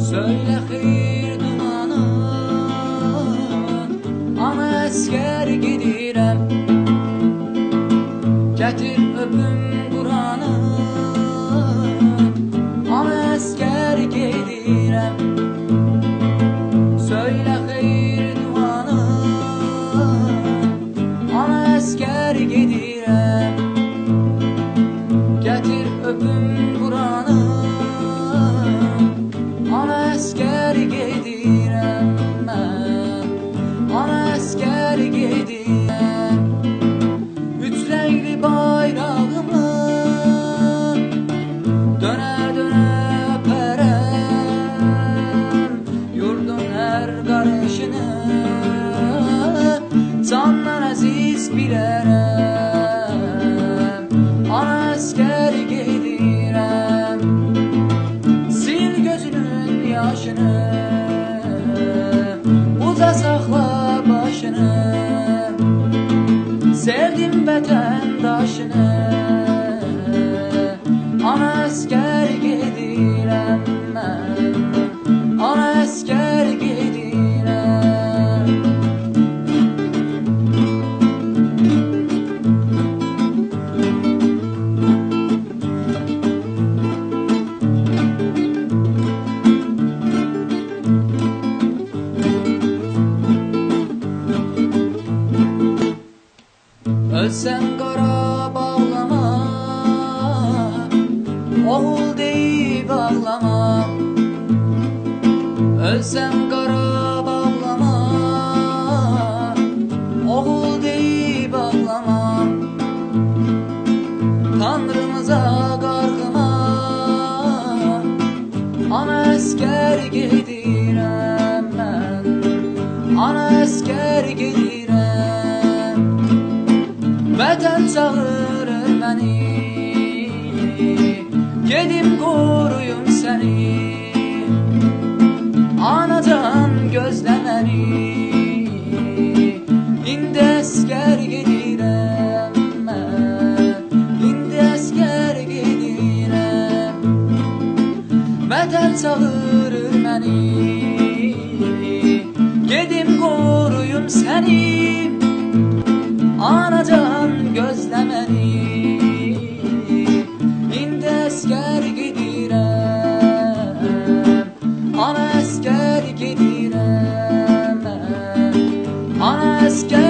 Söyle hayır dumanı, ana esker gidirem. Getir öpüm Kur'an'ı, ana esker gidirem. Söyle hayır dumanı, ana esker gidirem. Getir öpüm Kur'an'ı, ana esker gedirem mən, ana esker gedirem. Üç renkli bayrağımı döne döne öperem. Yurdun her karışını candan aziz bilərəm. Ana esker gedirem. Sil gözünün yaşını, uza sakla başını. Sevdim vətəndaşını, ana esker gedirem mən, ana esker gedirem. Ölsem qara bağlama, oğul deyib ağlama. Ölsem qara bağlama, oğul deyib ağlama. Tanrımıza qarğıma, ana esker gedirem mən, ana esker gedirem. Vətən çağırır məni, gedim qoruyum səni. Anacan gözlə məni, indi əskər gedirəm mən, indi əskər gedirəm. Vətən çağırır məni, gedim qoruyum səni. Anacan gözlə məni, indi əskər gedirəm. Ana əskər gedirəm mən, ana əskər